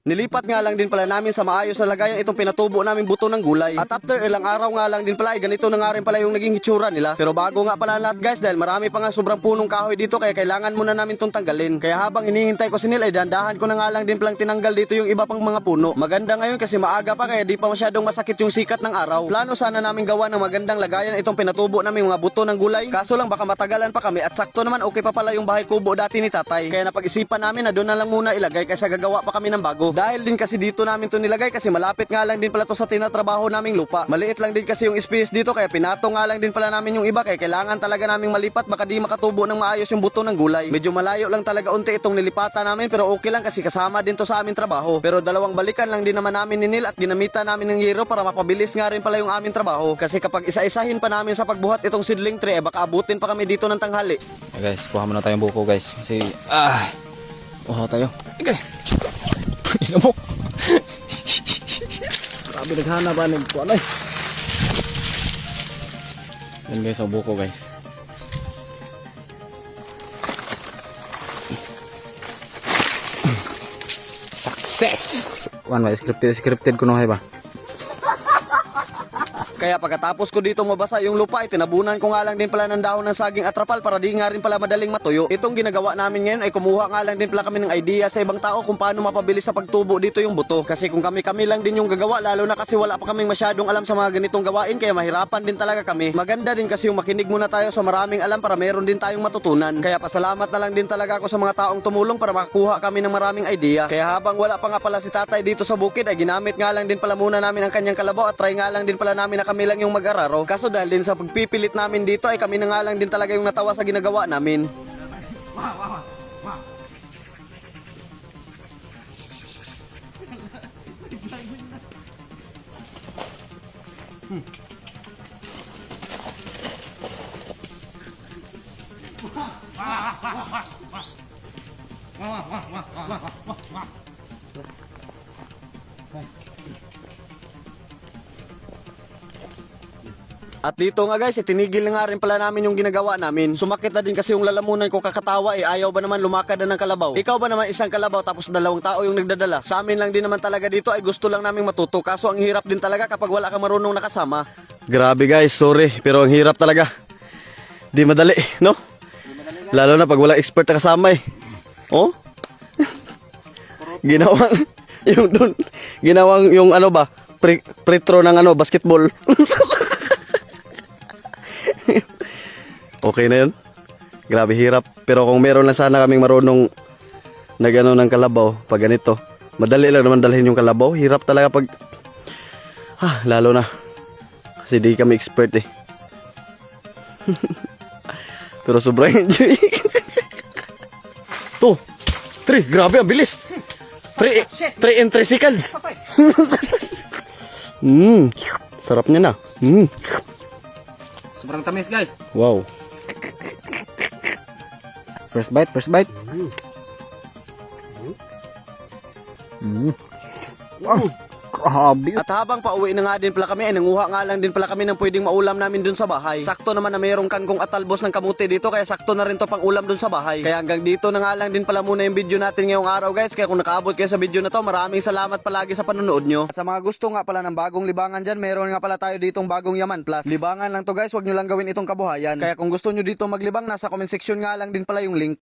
Nilipat nga lang din pala namin sa maayos na lagayan itong pinatubo namin buto ng gulay. At after ilang araw nga lang din pala ay ganito na nga rin pala yung naging hitsura nila. Pero bago nga pala lahat guys, dahil marami pa nga sobrang punong kahoy dito kaya kailangan muna namin itong tanggalin. Kaya habang hinihintay ko si Neil ay dandahan ko na nga lang din palang tinanggal dito yung iba pang mga puno. Maganda ngayon kasi maaga pa kaya di pa masyadong masakit yung sikat ng araw. Plano sana namin gawa ng magandang lagayan itong pinatubo namin mga buto ng gulay. Kaso lang baka matagalan pa kami at sakto naman okay pa pala yung bahay kubo dati ni tatay. Kaya napag-isipan namin na doon na lang muna ilagay kaysa gagawa pa kami ng bago. Dahil din kasi dito namin to nilagay kasi malapit nga lang din pala to sa tinatrabaho naming lupa. Maliit lang din kasi yung space dito kaya pinatong nga lang din pala namin yung iba kaya kailangan talaga naming malipat baka di makatubo ng maayos yung buto ng gulay. Medyo malayo lang talaga unti itong nilipatan namin pero okay lang kasi kasama din to sa aming trabaho. Pero dalawang balikan lang din naman namin ni Neil at ginamitan namin ng yero para mapabilis nga rin pala yung aming trabaho. Kasi kapag isa-isahin pa namin sa pagbuhat itong seedling tree baka abutin pa kami dito ng tanghali. Okay, guys, kuha muna tayong buko guys. Kasi kuha tayo. Okay. Ina mo. Grabe naghana ba ng kuha na eh. Yan guys, ang buko guys. Success! Kuhan ba, scripted ko na ba? Kaya pagkatapos ko dito mabasa yung lupa ay tinabunan ko nga lang din pala ng dahon ng saging at trapal para di nga rin pala madaling matuyo. Itong ginagawa namin ngayon ay kumuha nga lang din pala kami ng idea sa ibang tao kung paano mapabilis sa pagtubo dito yung buto. Kasi kung kami lang din yung gagawa lalo na kasi wala pa kaming masyadong alam sa mga ganitong gawain kaya mahirapan din talaga kami. Maganda din kasi yung makinig muna tayo sa maraming alam para meron din tayong matutunan. Kaya pasalamat na lang din talaga ako sa mga taong tumulong para makakuha kami ng maraming idea. Kaya habang wala pa nga pala si tatay dito sa bukid ay ginamit nga lang din pala muna namin ang kanyang kalabaw at try nga lang din pala namin na kami lang yung mag-araro. Kaso dahil din sa pagpipilit namin dito ay kami na nga lang din talaga yung natawa sa ginagawa namin. At dito nga guys, tinigil na nga rin pala namin yung ginagawa namin. Sumakit na din kasi yung lalamunan ko kakatawa ayaw ba naman lumakad na ng kalabaw? Ikaw ba naman isang kalabaw tapos dalawang tao yung nagdadala? Sa amin lang din naman talaga dito ay gusto lang naming matuto. Kaso ang hirap din talaga kapag wala kang marunong nakasama. Grabe guys, sorry pero ang hirap talaga. Di madali, no? Lalo na pag wala expert na kasama eh. Oh? Ginawang yung dun, ginawang yung ano ba? Pre-throw ng ano, basketball. Okay na yun. Grabe hirap. Pero kung meron lang sana kaming marunong na gano'n ng kalabaw pag ganito. Madali lang naman dalhin yung kalabaw. Hirap talaga pag lalo na. Kasi di kami expert eh. Pero sobrang enjoy. 2, 3. Grabe ang bilis. 3 and 3 seconds. Sarap niya na. Sobrang tamis guys. Wow. First bite, first bite. Wow. Grabe. At habang pauwi na nga din pala kami ay nanguha nga lang din pala kami ng pwedeng maulam namin dun sa bahay. Sakto naman na mayroong kangkong at talbos ng kamuti dito kaya sakto na rin to pang ulam dun sa bahay. Kaya hanggang dito na nga lang din pala muna yung video natin ngayong araw guys. Kaya kung nakaabot kayo sa video na to, maraming salamat palagi sa panonood nyo. At sa mga gusto nga pala ng bagong libangan dyan, meron nga pala tayo ditong bagong Yaman Plus. Libangan lang to guys, wag nyo lang gawin itong kabuhayan. Kaya kung gusto nyo dito maglibang, nasa comment section nga lang din pala yung link.